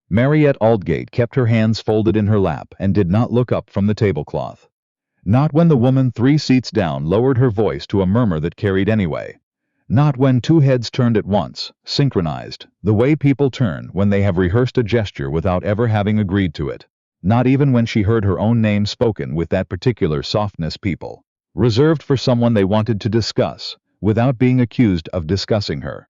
Mariette Aldgate kept her hands folded in her lap and did not look up from the tablecloth. Not when the woman 3 seats down lowered her voice to a murmur that carried anyway. Not when two heads turned at once, synchronized, the way people turn when they have rehearsed a gesture without ever having agreed to it. Not even when she heard her own name spoken with that particular softness people reserved for someone they wanted to discuss, without being accused of discussing her.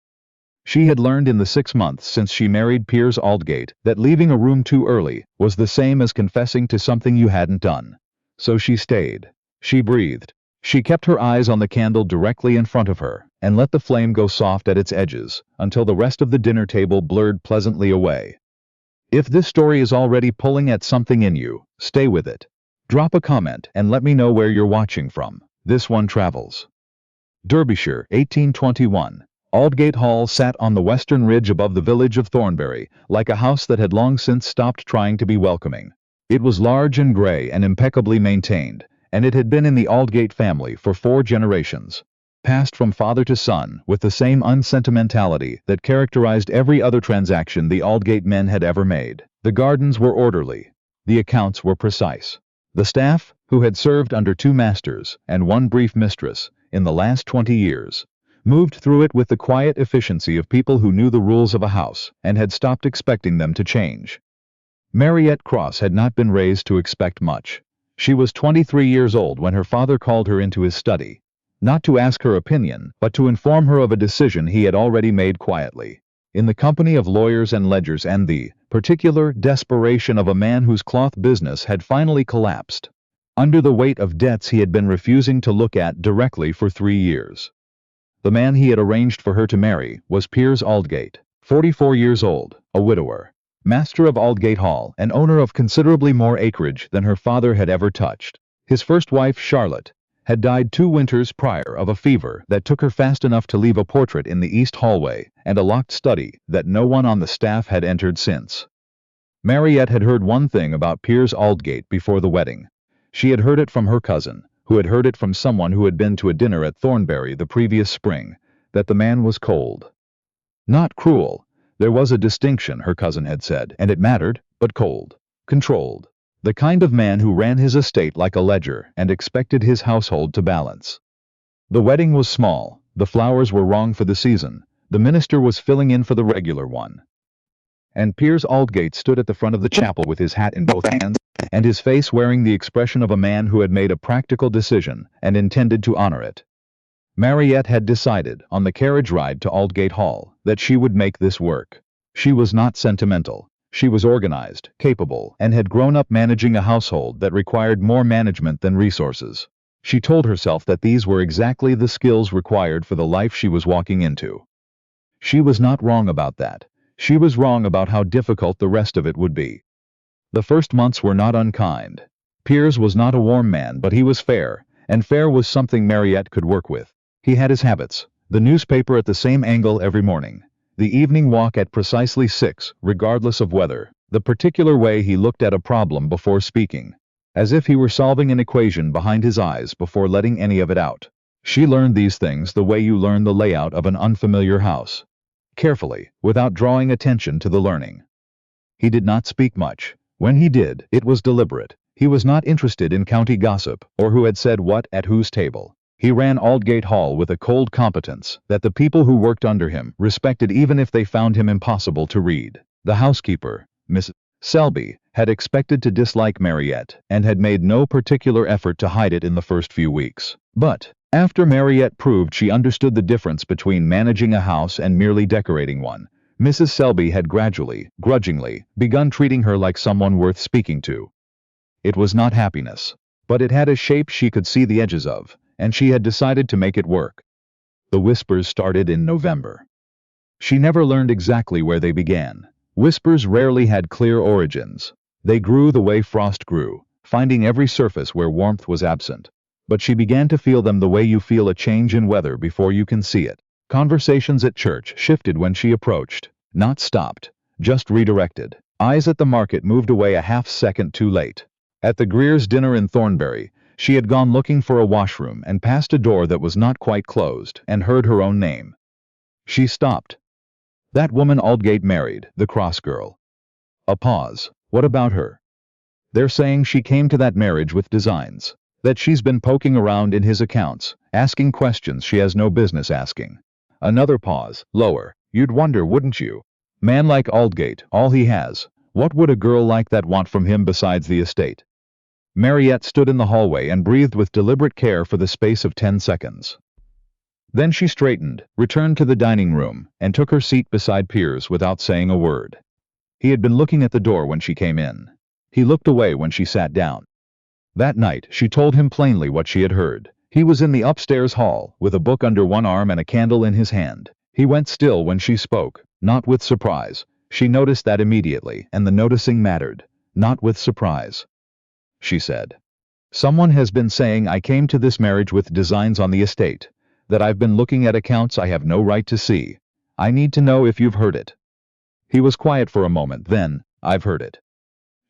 She had learned in the 6 months since she married Piers Aldgate that leaving a room too early was the same as confessing to something you hadn't done. So she stayed. She breathed. She kept her eyes on the candle directly in front of her, and let the flame go soft at its edges, until the rest of the dinner table blurred pleasantly away. If this story is already pulling at something in you, stay with it. Drop a comment and let me know where you're watching from. This one travels. Derbyshire, 1821. Aldgate Hall sat on the western ridge above the village of Thornbury, like a house that had long since stopped trying to be welcoming. It was large and grey and impeccably maintained, and it had been in the Aldgate family for 4 generations, passed from father to son with the same unsentimentality that characterized every other transaction the Aldgate men had ever made. The gardens were orderly. The accounts were precise. The staff, who had served under 2 masters and 1 brief mistress in the last 20 years, moved through it with the quiet efficiency of people who knew the rules of a house and had stopped expecting them to change. Mariette Cross had not been raised to expect much. She was 23 years old when her father called her into his study, not to ask her opinion, but to inform her of a decision he had already made quietly, in the company of lawyers and ledgers, and the particular desperation of a man whose cloth business had finally collapsed under the weight of debts he had been refusing to look at directly for 3 years. The man he had arranged for her to marry was Piers Aldgate, 44 years old, a widower, master of Aldgate Hall, and owner of considerably more acreage than her father had ever touched. His first wife, Charlotte, had died 2 winters prior of a fever that took her fast enough to leave a portrait in the east hallway and a locked study that no one on the staff had entered since. Mariette had heard one thing about Piers Aldgate before the wedding. She had heard it from her cousin, who had heard it from someone who had been to a dinner at Thornbury the previous spring, that the man was cold. Not cruel. There was a distinction, her cousin had said, and it mattered, but cold. Controlled. The kind of man who ran his estate like a ledger and expected his household to balance. The wedding was small, the flowers were wrong for the season, the minister was filling in for the regular one. And Piers Aldgate stood at the front of the chapel with his hat in both hands, and his face wearing the expression of a man who had made a practical decision and intended to honor it. Mariette had decided, on the carriage ride to Aldgate Hall, that she would make this work. She was not sentimental. She was organized, capable, and had grown up managing a household that required more management than resources. She told herself that these were exactly the skills required for the life she was walking into. She was not wrong about that. She was wrong about how difficult the rest of it would be. The first months were not unkind. Piers was not a warm man, but he was fair, and fair was something Mariette could work with. He had his habits, the newspaper at the same angle every morning, the evening walk at precisely 6, regardless of weather, the particular way he looked at a problem before speaking, as if he were solving an equation behind his eyes before letting any of it out. She learned these things the way you learn the layout of an unfamiliar house, carefully, without drawing attention to the learning. He did not speak much. When he did, it was deliberate. He was not interested in county gossip, or who had said what at whose table. He ran Aldgate Hall with a cold competence that the people who worked under him respected even if they found him impossible to read. The housekeeper, Mrs. Selby, had expected to dislike Mariette, and had made no particular effort to hide it in the first few weeks. But, after Mariette proved she understood the difference between managing a house and merely decorating one, Mrs. Selby had gradually, grudgingly, begun treating her like someone worth speaking to. It was not happiness, but it had a shape she could see the edges of, and she had decided to make it work. The whispers started in November. She never learned exactly where they began. Whispers rarely had clear origins. They grew the way frost grew, finding every surface where warmth was absent. But she began to feel them the way you feel a change in weather before you can see it. Conversations at church shifted when she approached, not stopped, just redirected. Eyes at the market moved away a half-second too late. At the Greers' dinner in Thornbury, she had gone looking for a washroom and passed a door that was not quite closed and heard her own name. She stopped. That woman Aldgate married, the cross girl. A pause. What about her? They're saying she came to that marriage with designs. That she's been poking around in his accounts, asking questions she has no business asking. Another pause. Lower. You'd wonder, wouldn't you? Man like Aldgate, all he has. What would a girl like that want from him besides the estate? Mariette stood in the hallway and breathed with deliberate care for the space of 10 seconds. Then she straightened, returned to the dining room, and took her seat beside Piers without saying a word. He had been looking at the door when she came in. He looked away when she sat down. That night, she told him plainly what she had heard. He was in the upstairs hall, with a book under one arm and a candle in his hand. He went still when she spoke, not with surprise. She noticed that immediately, and the noticing mattered. Not with surprise. She said, "Someone has been saying I came to this marriage with designs on the estate, that I've been looking at accounts I have no right to see. I need to know if you've heard it." He was quiet for a moment, then, "I've heard it."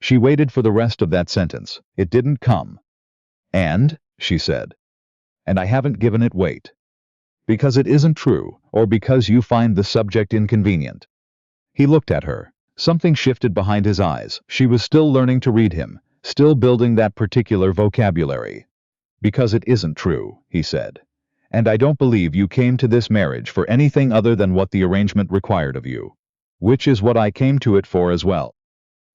She waited for the rest of that sentence. It didn't come. "And?" she said. "And I haven't given it weight. Because it isn't true, or because you find the subject inconvenient." He looked at her. Something shifted behind his eyes. She was still learning to read him, still building that particular vocabulary. "Because it isn't true," he said. "And I don't believe you came to this marriage for anything other than what the arrangement required of you. Which is what I came to it for as well."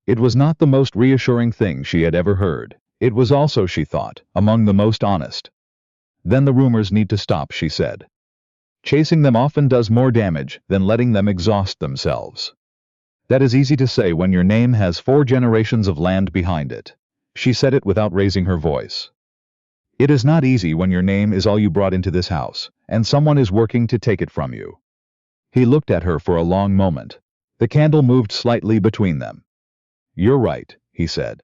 It was not the most reassuring thing she had ever heard. It was also, she thought, among the most honest. "Then the rumors need to stop," she said. "Chasing them often does more damage than letting them exhaust themselves." "That is easy to say when your name has 4 generations of land behind it." She said it without raising her voice. "It is not easy when your name is all you brought into this house, and someone is working to take it from you." He looked at her for a long moment. The candle moved slightly between them. "You're right," he said.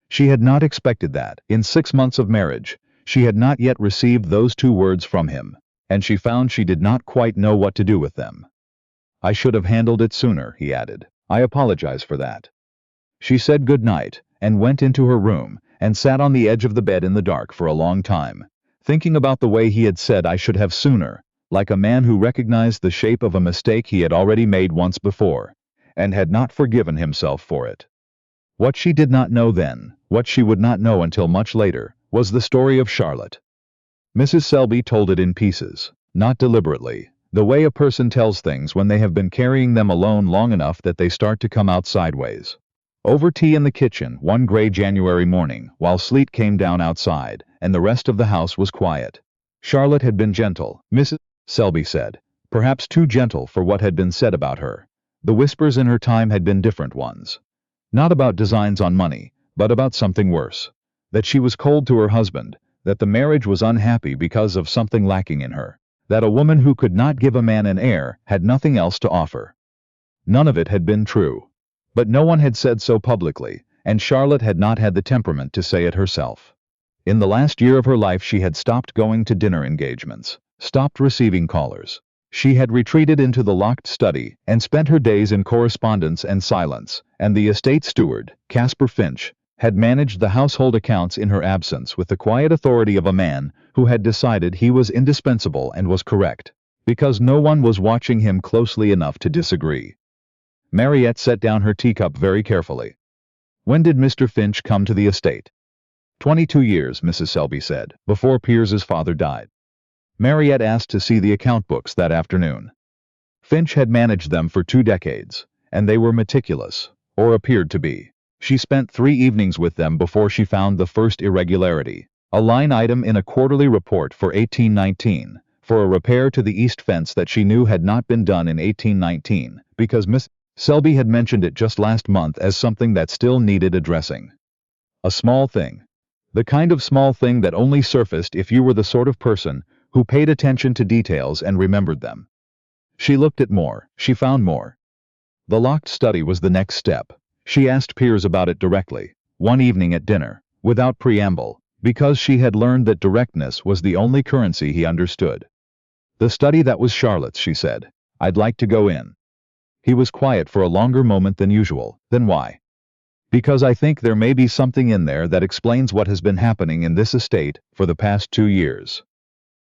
She had not expected that. In 6 months of marriage, she had not yet received those 2 words from him, and she found she did not quite know what to do with them. "I should have handled it sooner," he added. "I apologize for that." She said good night, and went into her room, and sat on the edge of the bed in the dark for a long time, thinking about the way he had said "I should have sooner," like a man who recognized the shape of a mistake he had already made once before, and had not forgiven himself for it. What she did not know then, what she would not know until much later, was the story of Charlotte. Mrs. Selby told it in pieces, not deliberately, the way a person tells things when they have been carrying them alone long enough that they start to come out sideways. Over tea in the kitchen one gray January morning, while sleet came down outside, and the rest of the house was quiet. Charlotte had been gentle, Mrs. Selby said, perhaps too gentle for what had been said about her. The whispers in her time had been different ones. Not about designs on money, but about something worse. That she was cold to her husband, that the marriage was unhappy because of something lacking in her, that a woman who could not give a man an heir had nothing else to offer. None of it had been true. But no one had said so publicly, and Charlotte had not had the temperament to say it herself. In the last year of her life she had stopped going to dinner engagements, stopped receiving callers. She had retreated into the locked study and spent her days in correspondence and silence, and the estate steward, Caspar Finch, had managed the household accounts in her absence with the quiet authority of a man who had decided he was indispensable and was correct, because no one was watching him closely enough to disagree. Mariette set down her teacup very carefully. "When did Mr. Finch come to the estate?" 22 years, Mrs. Selby said, "before Piers's father died." Mariette asked to see the account books that afternoon. Finch had managed them for 2 decades, and they were meticulous, or appeared to be. She spent 3 evenings with them before she found the first irregularity, a line item in a quarterly report for 1819, for a repair to the east fence that she knew had not been done in 1819, because Miss Selby had mentioned it just last month as something that still needed addressing. A small thing. The kind of small thing that only surfaced if you were the sort of person who paid attention to details and remembered them. She looked at more, she found more. The locked study was the next step. She asked Piers about it directly, one evening at dinner, without preamble, because she had learned that directness was the only currency he understood. "The study that was Charlotte's," she said. "I'd like to go in." He was quiet for a longer moment than usual. "Then why?" "Because I think there may be something in there that explains what has been happening in this estate for the past 2 years.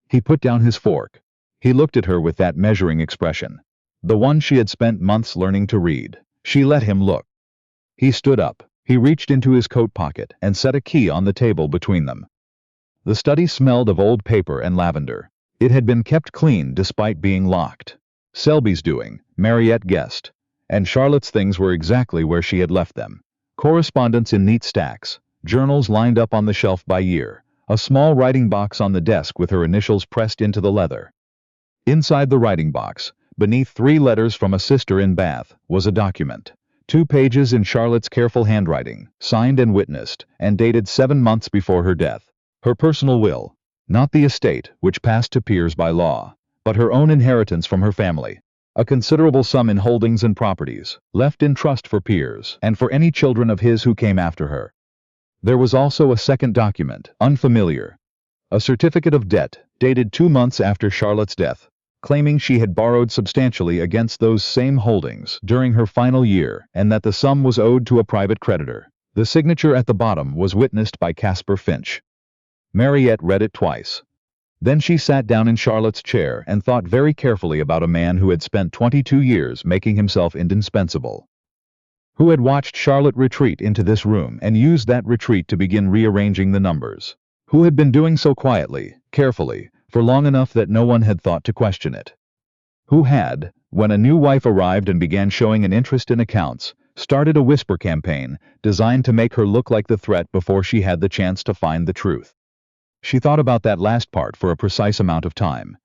He put down his fork. He looked at her with that measuring expression, the one she had spent months learning to read. She let him look. He stood up. He reached into his coat pocket and set a key on the table between them. The study smelled of old paper and lavender. It had been kept clean despite being locked. Selby's doing, Mariette guessed. And Charlotte's things were exactly where she had left them. Correspondence in neat stacks, journals lined up on the shelf by year, a small writing box on the desk with her initials pressed into the leather. Inside the writing box, beneath 3 letters from a sister in Bath, was a document. 2 pages in Charlotte's careful handwriting, signed and witnessed, and dated 7 months before her death. Her personal will, not the estate, which passed to Piers by law, but her own inheritance from her family. A considerable sum in holdings and properties, left in trust for Piers and for any children of his who came after her. There was also a second document, unfamiliar. A certificate of debt, dated 2 months after Charlotte's death, claiming she had borrowed substantially against those same holdings during her final year and that the sum was owed to a private creditor. The signature at the bottom was witnessed by Caspar Finch. Mariette read it twice. Then she sat down in Charlotte's chair and thought very carefully about a man who had spent 22 years making himself indispensable. Who had watched Charlotte retreat into this room and used that retreat to begin rearranging the numbers. Who had been doing so quietly, carefully, for long enough that no one had thought to question it. Who had, when a new wife arrived and began showing an interest in accounts, started a whisper campaign designed to make her look like the threat before she had the chance to find the truth. She thought about that last part for a precise amount of time.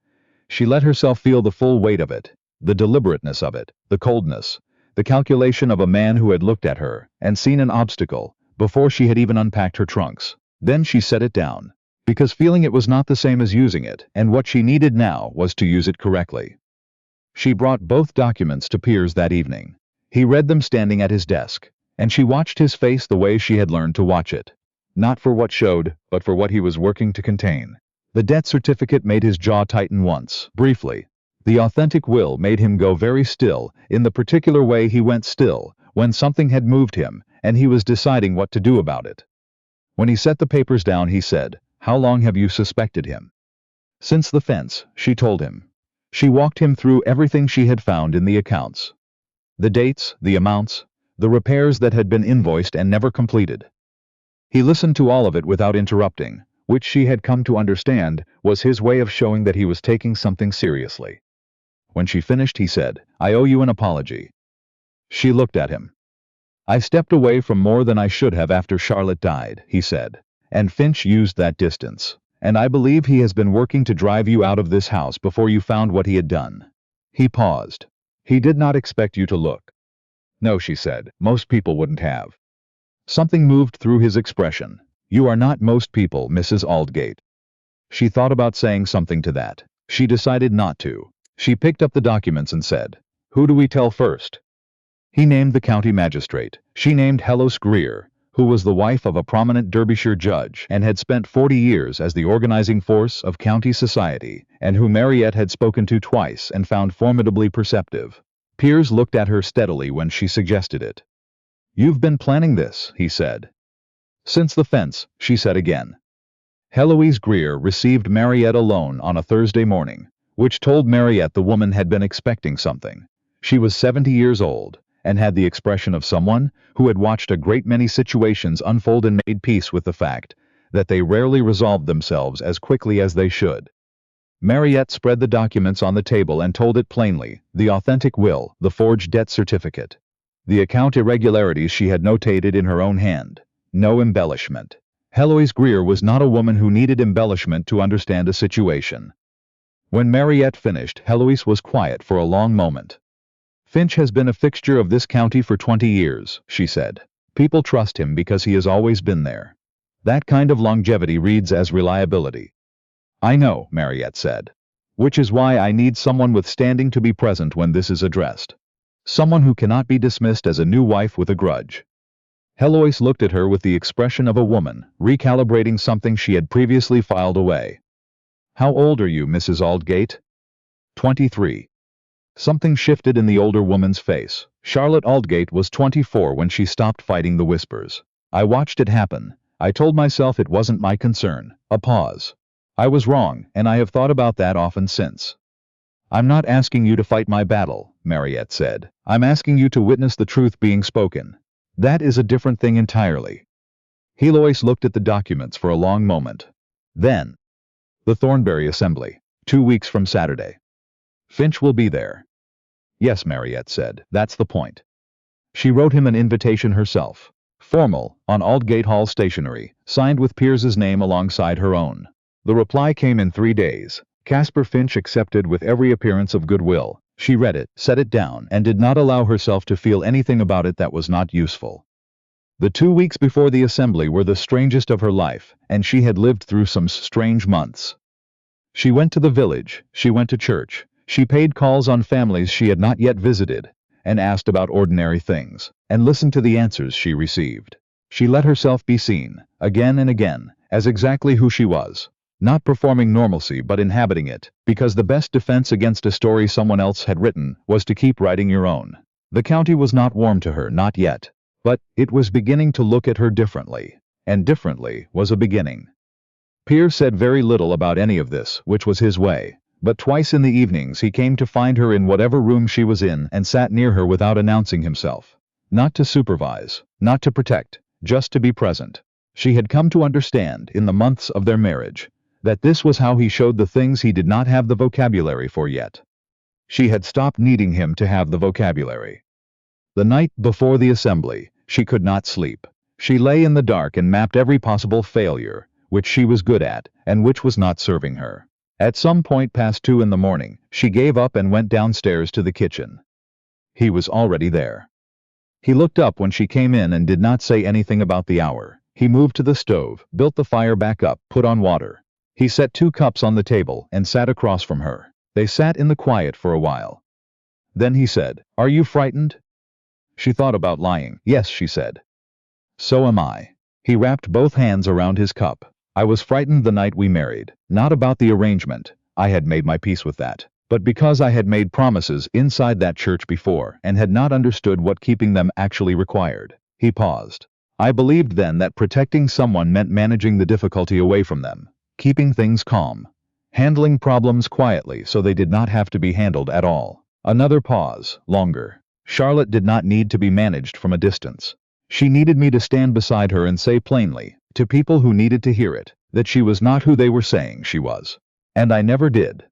She let herself feel the full weight of it, the deliberateness of it, the coldness, the calculation of a man who had looked at her and seen an obstacle before she had even unpacked her trunks. Then she set it down, because feeling it was not the same as using it, and what she needed now was to use it correctly. She brought both documents to Piers that evening. He read them standing at his desk, and she watched his face the way she had learned to watch it. Not for what showed, but for what he was working to contain. The death certificate made his jaw tighten once, briefly. The authentic will made him go very still, in the particular way he went still, when something had moved him, and he was deciding what to do about it. When he set the papers down, he said, "How long have you suspected him?" "Since the fence," she told him. She walked him through everything she had found in the accounts. The dates, the amounts, the repairs that had been invoiced and never completed. He listened to all of it without interrupting, which she had come to understand was his way of showing that he was taking something seriously. When she finished, he said, "I owe you an apology." She looked at him. "I stepped away from more than I should have after Charlotte died," he said, "and Finch used that distance, and I believe he has been working to drive you out of this house before you found what he had done." He paused. "He did not expect you to look." "No," she said, "most people wouldn't have." Something moved through his expression. "You are not most people, Mrs. Aldgate." She thought about saying something to that. She decided not to. She picked up the documents and said, "Who do we tell first?" He named the county magistrate. She named Helos Greer, who was the wife of a prominent Derbyshire judge and had spent 40 years as the organizing force of county society, and who Mariette had spoken to twice and found formidably perceptive. Piers looked at her steadily when she suggested it. "You've been planning this," he said. "Since the fence," she said again. Heloise Greer received Mariette alone on a Thursday morning, which told Mariette the woman had been expecting something. She was 70 years old, and had the expression of someone who had watched a great many situations unfold and made peace with the fact that they rarely resolved themselves as quickly as they should. Mariette spread the documents on the table and told it plainly, the authentic will, the forged debt certificate. The account irregularities she had notated in her own hand. No embellishment. Heloise Greer was not a woman who needed embellishment to understand a situation. When Mariette finished, Heloise was quiet for a long moment. "Finch has been a fixture of this county for 20 years, she said. "People trust him because he has always been there. That kind of longevity reads as reliability." "I know," Mariette said. "Which is why I need someone with standing to be present when this is addressed. Someone who cannot be dismissed as a new wife with a grudge." Heloise looked at her with the expression of a woman, recalibrating something she had previously filed away. "How old are you, Mrs. Aldgate?" 23. Something shifted in the older woman's face. Charlotte Aldgate was 24 when she stopped fighting the whispers. "I watched it happen. I told myself it wasn't my concern." A pause. "I was wrong, and I have thought about that often since." "I'm not asking you to fight my battle," Mariette said. "I'm asking you to witness the truth being spoken. That is a different thing entirely. Heloise looked at the documents for a long moment. Then, the Thornbury Assembly. 2 weeks from Saturday. Finch will be there. Yes, Mariette said, that's the point. She wrote him an invitation herself. Formal, on Aldgate Hall stationery, signed with Piers's name alongside her own. The reply came in 3 days. Caspar Finch accepted with every appearance of goodwill. She read it, set it down, and did not allow herself to feel anything about it that was not useful. The 2 weeks before the assembly were the strangest of her life, and she had lived through some strange months. She went to the village, she went to church, she paid calls on families she had not yet visited, and asked about ordinary things, and listened to the answers she received. She let herself be seen, again and again, as exactly who she was, not performing normalcy but inhabiting it, because the best defense against a story someone else had written was to keep writing your own. The county was not warm to her, not yet, but it was beginning to look at her differently, and differently was a beginning. Piers said very little about any of this, which was his way, but twice in the evenings he came to find her in whatever room she was in and sat near her without announcing himself. Not to supervise, not to protect, just to be present. She had come to understand, in the months of their marriage, that this was how he showed the things he did not have the vocabulary for yet. She had stopped needing him to have the vocabulary. The night before the assembly, she could not sleep. She lay in the dark and mapped every possible failure, which she was good at, and which was not serving her. At some point past 2 in the morning, she gave up and went downstairs to the kitchen. He was already there. He looked up when she came in and did not say anything about the hour. He moved to the stove, built the fire back up, put on water. He set 2 cups on the table and sat across from her. They sat in the quiet for a while. Then he said, "Are you frightened?" She thought about lying. "Yes," she said. "So am I." He wrapped both hands around his cup. "I was frightened the night we married, not about the arrangement, I had made my peace with that, but because I had made promises inside that church before and had not understood what keeping them actually required." He paused. "I believed then that protecting someone meant managing the difficulty away from them, keeping things calm, handling problems quietly so they did not have to be handled at all." Another pause, longer. "Charlotte did not need to be managed from a distance. She needed me to stand beside her and say plainly, to people who needed to hear it, that she was not who they were saying she was. And I never did."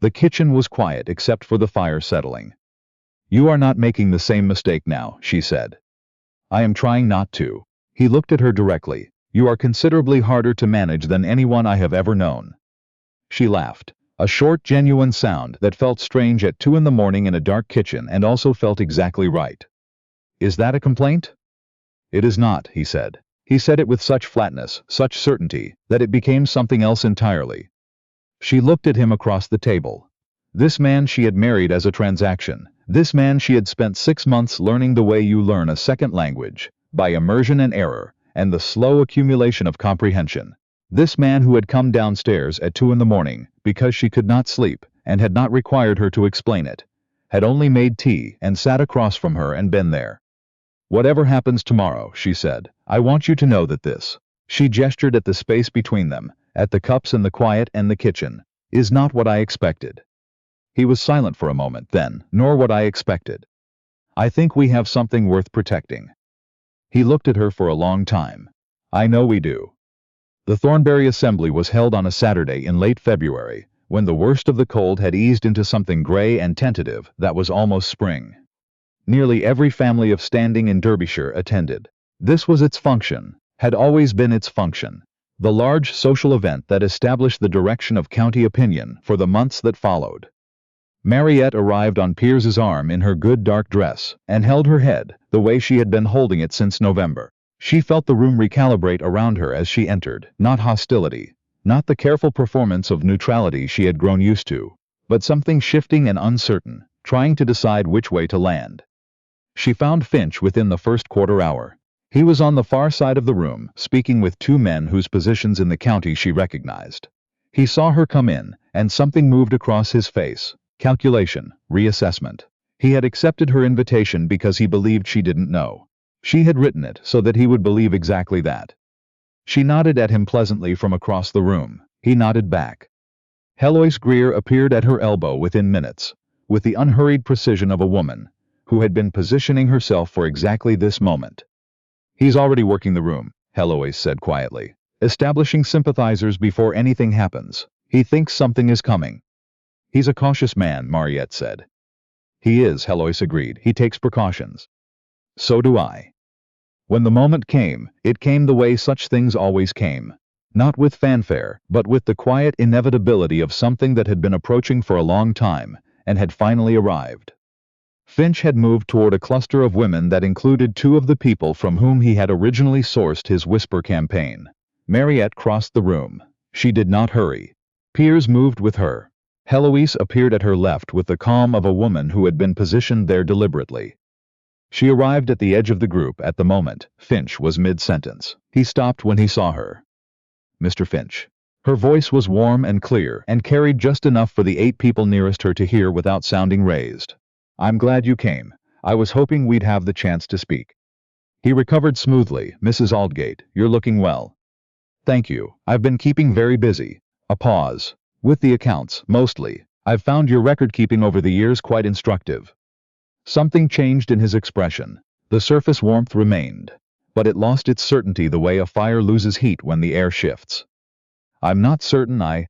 The kitchen was quiet except for the fire settling. "You are not making the same mistake now," she said. "I am trying not to." He looked at her directly. "You are considerably harder to manage than anyone I have ever known." She laughed. A short, genuine sound that felt strange at 2 in the morning in a dark kitchen and also felt exactly right. "Is that a complaint?" "It is not," he said. He said it with such flatness, such certainty, that it became something else entirely. She looked at him across the table. This man she had married as a transaction. This man she had spent 6 months learning the way you learn a second language, by immersion and error, and the slow accumulation of comprehension. This man who had come downstairs at 2 in the morning, because she could not sleep, and had not required her to explain it, had only made tea and sat across from her and been there. "Whatever happens tomorrow," she said, "I want you to know that this," she gestured at the space between them, at the cups and the quiet and the kitchen, "is not what I expected." He was silent for a moment then, "Nor what I expected. I think we have something worth protecting." He looked at her for a long time. "I know we do." The Thornbury Assembly was held on a Saturday in late February, when the worst of the cold had eased into something gray and tentative that was almost spring. Nearly every family of standing in Derbyshire attended. This was its function, had always been its function, the large social event that established the direction of county opinion for the months that followed. Mariette arrived on Piers's arm in her good dark dress, and held her head, the way she had been holding it since November. She felt the room recalibrate around her as she entered, not hostility, not the careful performance of neutrality she had grown used to, but something shifting and uncertain, trying to decide which way to land. She found Finch within the first quarter hour. He was on the far side of the room, speaking with 2 men whose positions in the county she recognized. He saw her come in, and something moved across his face. Calculation, reassessment. He had accepted her invitation because he believed she didn't know. She had written it so that he would believe exactly that. She nodded at him pleasantly from across the room. He nodded back. Heloise Greer appeared at her elbow within minutes, with the unhurried precision of a woman, who had been positioning herself for exactly this moment. "He's already working the room," Heloise said quietly, "establishing sympathizers before anything happens. He thinks something is coming." "He's a cautious man," Mariette said. "He is," Heloise agreed. "He takes precautions." "So do I." When the moment came, it came the way such things always came. Not with fanfare, but with the quiet inevitability of something that had been approaching for a long time, and had finally arrived. Finch had moved toward a cluster of women that included two of the people from whom he had originally sourced his whisper campaign. Mariette crossed the room. She did not hurry. Piers moved with her. Heloise appeared at her left with the calm of a woman who had been positioned there deliberately. She arrived at the edge of the group at the moment Finch was mid-sentence. He stopped when he saw her. "Mr. Finch." Her voice was warm and clear, and carried just enough for the 8 people nearest her to hear without sounding raised. "I'm glad you came. I was hoping we'd have the chance to speak." He recovered smoothly. "Mrs. Aldgate, you're looking well." "Thank you. I've been keeping very busy." A pause. "With the accounts, mostly. I've found your record-keeping over the years quite instructive." Something changed in his expression. The surface warmth remained, but it lost its certainty the way a fire loses heat when the air shifts. "I'm not certain The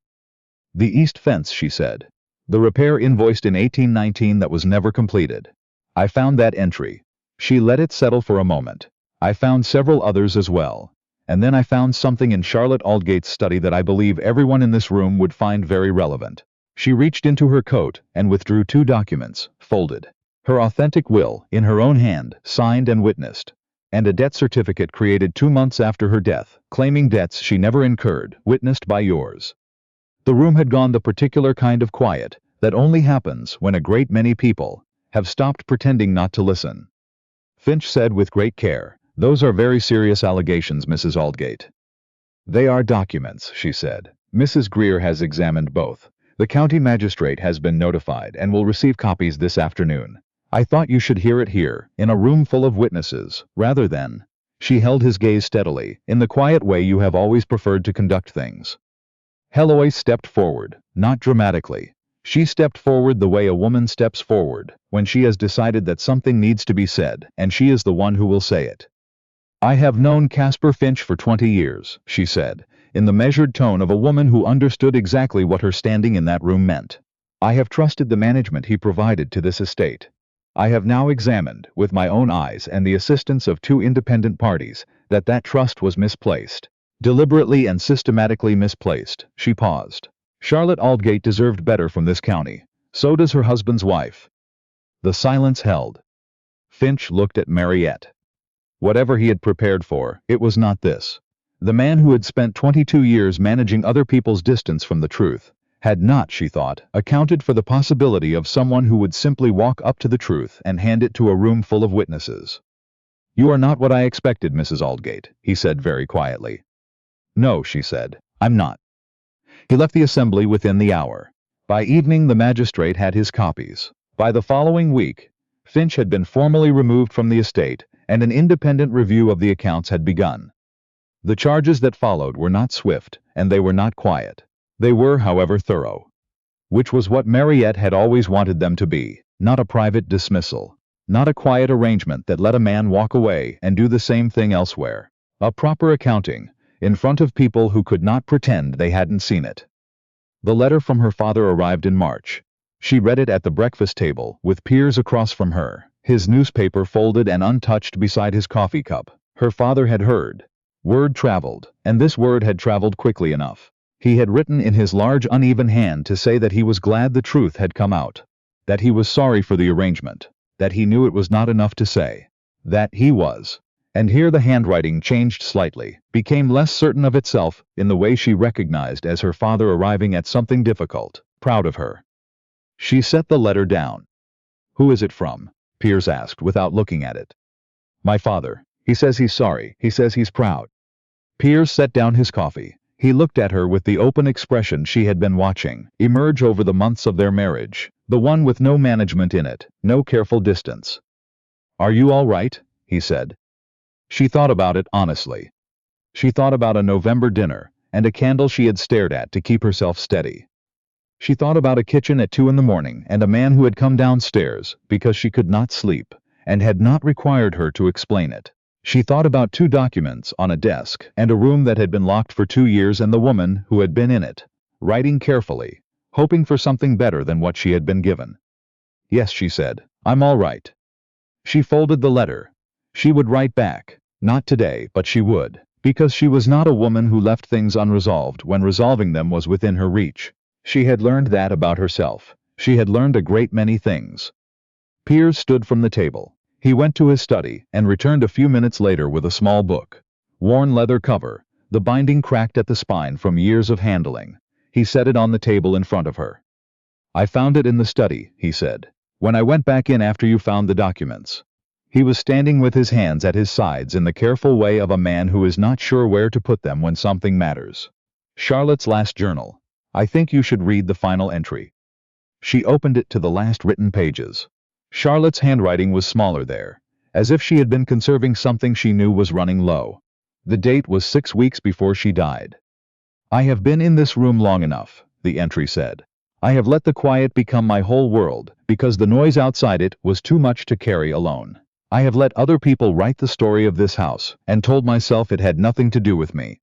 east fence," she said. "The repair invoiced in 1819 that was never completed. I found that entry." She let it settle for a moment. "I found several others as well. And then I found something in Charlotte Aldgate's study that I believe everyone in this room would find very relevant." She reached into her coat and withdrew 2 documents, folded. Her authentic will, in her own hand, signed and witnessed. And a debt certificate created 2 months after her death, claiming debts she never incurred, witnessed by yours. The room had gone the particular kind of quiet that only happens when a great many people have stopped pretending not to listen. Finch said with great care, "Those are very serious allegations, Mrs. Aldgate." "They are documents," she said. "Mrs. Greer has examined both. The county magistrate has been notified and will receive copies this afternoon. I thought you should hear it here, in a room full of witnesses, rather than—" She held his gaze steadily, "in the quiet way you have always preferred to conduct things." Heloise stepped forward, not dramatically. She stepped forward the way a woman steps forward, when she has decided that something needs to be said, and she is the one who will say it. "I have known Caspar Finch for 20 years, she said, in the measured tone of a woman who understood exactly what her standing in that room meant. "I have trusted the management he provided to this estate. I have now examined, with my own eyes and the assistance of 2 independent parties, that trust was misplaced. Deliberately and systematically misplaced." She paused. "Charlotte Aldgate deserved better from this county. So does her husband's wife." The silence held. Finch looked at Mariette. Whatever he had prepared for, it was not this. The man who had spent 22 years managing other people's distance from the truth had not, she thought, accounted for the possibility of someone who would simply walk up to the truth and hand it to a room full of witnesses. "You are not what I expected, Mrs. Aldgate," he said very quietly. "No," she said, "I'm not." He left the assembly within the hour. By evening the magistrate had his copies. By the following week, Finch had been formally removed from the estate, and an independent review of the accounts had begun. The charges that followed were not swift, and they were not quiet. They were, however, thorough. Which was what Mariette had always wanted them to be, not a private dismissal. Not a quiet arrangement that let a man walk away and do the same thing elsewhere. A proper accounting, in front of people who could not pretend they hadn't seen it. The letter from her father arrived in March. She read it at the breakfast table, with Piers across from her, his newspaper folded and untouched beside his coffee cup. Her father had heard. Word traveled, and this word had traveled quickly enough. He had written in his large uneven hand to say that he was glad the truth had come out. That he was sorry for the arrangement. That he knew it was not enough to say. That he was. And here the handwriting changed slightly, became less certain of itself in the way she recognized as her father arriving at something difficult, proud of her. She set the letter down. "Who is it from?" Piers asked without looking at it. "My father. He says he's sorry. He says he's proud." Piers set down his coffee. He looked at her with the open expression she had been watching emerge over the months of their marriage, the one with no management in it, no careful distance. "Are you all right?" he said. She thought about it honestly. She thought about a November dinner, and a candle she had stared at to keep herself steady. She thought about a kitchen at 2 in the morning and a man who had come downstairs because she could not sleep and had not required her to explain it. She thought about 2 documents on a desk and a room that had been locked for 2 years and the woman who had been in it, writing carefully, hoping for something better than what she had been given. "Yes," she said, "I'm all right." She folded the letter. She would write back. Not today, but she would, because she was not a woman who left things unresolved when resolving them was within her reach. She had learned that about herself. She had learned a great many things. Piers stood from the table. He went to his study and returned a few minutes later with a small book. Worn leather cover, the binding cracked at the spine from years of handling. He set it on the table in front of her. "I found it in the study," he said, "when I went back in after you found the documents." He was standing with his hands at his sides in the careful way of a man who is not sure where to put them when something matters. "Charlotte's last journal. I think you should read the final entry." She opened it to the last written pages. Charlotte's handwriting was smaller there, as if she had been conserving something she knew was running low. The date was 6 weeks before she died. "I have been in this room long enough," the entry said. "I have let the quiet become my whole world, because the noise outside it was too much to carry alone. I have let other people write the story of this house, and told myself it had nothing to do with me.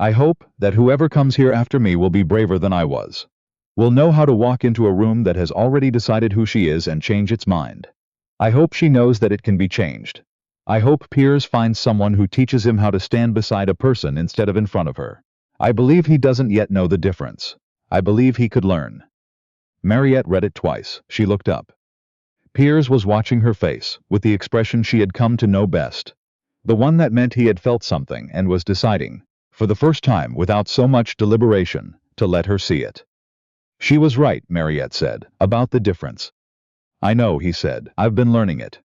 I hope, that whoever comes here after me will be braver than I was. Will know how to walk into a room that has already decided who she is and change its mind. I hope she knows that it can be changed. I hope Piers finds someone who teaches him how to stand beside a person instead of in front of her. I believe he doesn't yet know the difference. I believe he could learn." Mariette read it twice. She looked up. Piers was watching her face, with the expression she had come to know best. The one that meant he had felt something and was deciding, for the first time without so much deliberation, to let her see it. "She was right," Mariette said, "about the difference." "I know," he said. "I've been learning it."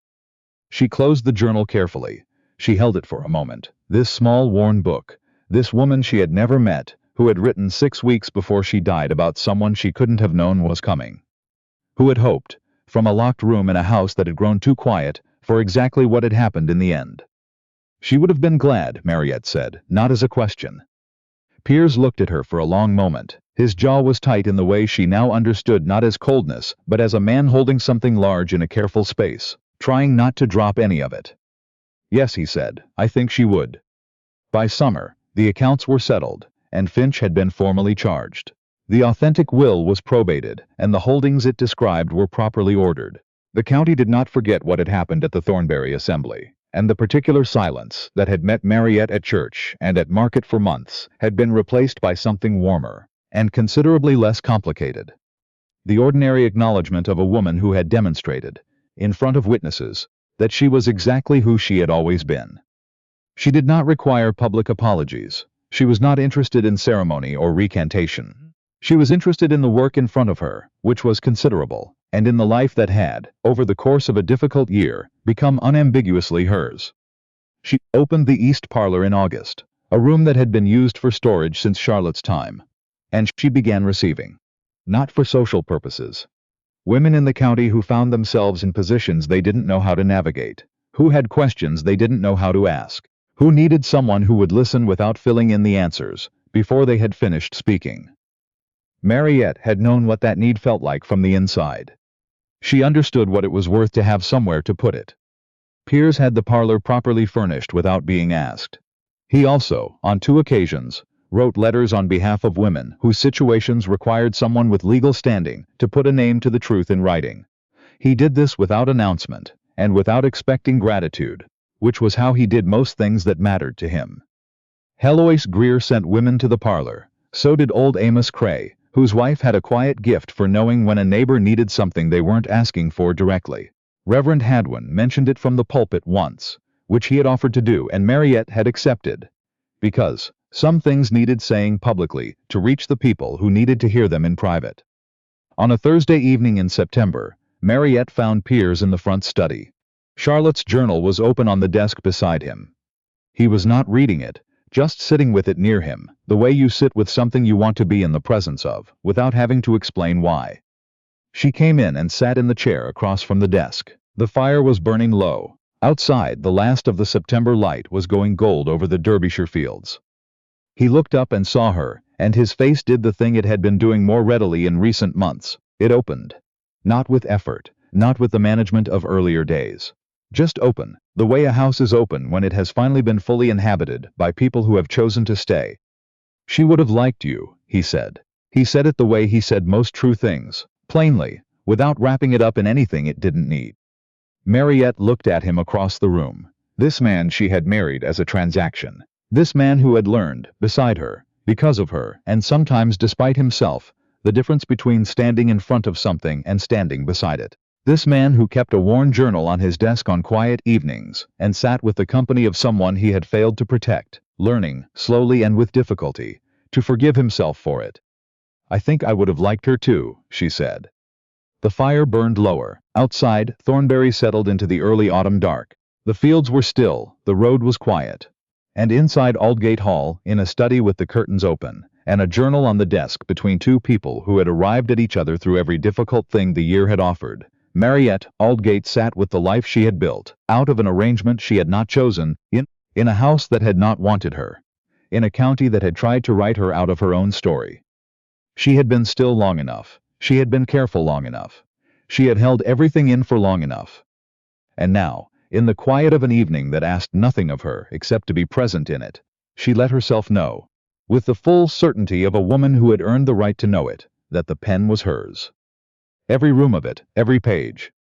She closed the journal carefully. She held it for a moment. This small worn book. This woman she had never met, who had written 6 weeks before she died about someone she couldn't have known was coming. Who had hoped, from a locked room in a house that had grown too quiet, for exactly what had happened in the end. She would have been glad, Mariette said, not as a question. Piers looked at her for a long moment. His jaw was tight in the way she now understood, not as coldness, but as a man holding something large in a careful space, trying not to drop any of it. "Yes," he said, "I think she would." By summer, the accounts were settled, and Finch had been formally charged. The authentic will was probated, and the holdings it described were properly ordered. The county did not forget what had happened at the Thornbury Assembly, and the particular silence that had met Mariette at church and at market for months had been replaced by something warmer, and considerably less complicated. The ordinary acknowledgement of a woman who had demonstrated, in front of witnesses, that she was exactly who she had always been. She did not require public apologies. She was not interested in ceremony or recantation. She was interested in the work in front of her, which was considerable, and in the life that had, over the course of a difficult year, become unambiguously hers. She opened the East Parlor in August, a room that had been used for storage since Charlotte's time, and she began receiving. Not for social purposes. Women in the county who found themselves in positions they didn't know how to navigate, who had questions they didn't know how to ask, who needed someone who would listen without filling in the answers, before they had finished speaking. Mariette had known what that need felt like from the inside. She understood what it was worth to have somewhere to put it. Piers had the parlor properly furnished without being asked. He also, on 2 occasions, wrote letters on behalf of women whose situations required someone with legal standing to put a name to the truth in writing. He did this without announcement, and without expecting gratitude, which was how he did most things that mattered to him. Heloise Greer sent women to the parlor. So did old Amos Cray, whose wife had a quiet gift for knowing when a neighbor needed something they weren't asking for directly. Reverend Hadwin mentioned it from the pulpit once, which he had offered to do, and Mariette had accepted. Because some things needed saying publicly to reach the people who needed to hear them in private. On a Thursday evening in September, Mariette found Piers in the front study. Charlotte's journal was open on the desk beside him. He was not reading it, just sitting with it near him, the way you sit with something you want to be in the presence of, without having to explain why. She came in and sat in the chair across from the desk. The fire was burning low. Outside, the last of the September light was going gold over the Derbyshire fields. He looked up and saw her, And his face did the thing it had been doing more readily in recent months. It opened. Not with effort, not with the management of earlier days. Just open, the way a house is open when it has finally been fully inhabited by people who have chosen to stay. She would have liked you, he said. He said it the way he said most true things, plainly, without wrapping it up in anything it didn't need. Mariette looked at him across the room. This man she had married as a transaction. This man who had learned, beside her, because of her, and sometimes despite himself, the difference between standing in front of something and standing beside it. This man who kept a worn journal on his desk on quiet evenings, and sat with the company of someone he had failed to protect, learning, slowly and with difficulty, to forgive himself for it. I think I would have liked her too, she said. The fire burned lower. Outside, Thornbury settled into the early autumn dark. The fields were still, the road was quiet. And inside Aldgate Hall, in a study with the curtains open, and a journal on the desk between two people who had arrived at each other through every difficult thing the year had offered, Mariette Aldgate sat with the life she had built, out of an arrangement she had not chosen, in a house that had not wanted her, in a county that had tried to write her out of her own story. She had been still long enough. She had been careful long enough. She had held everything in for long enough. And now, in the quiet of an evening that asked nothing of her except to be present in it, she let herself know, with the full certainty of a woman who had earned the right to know it, that the pen was hers. Every room of it, every page,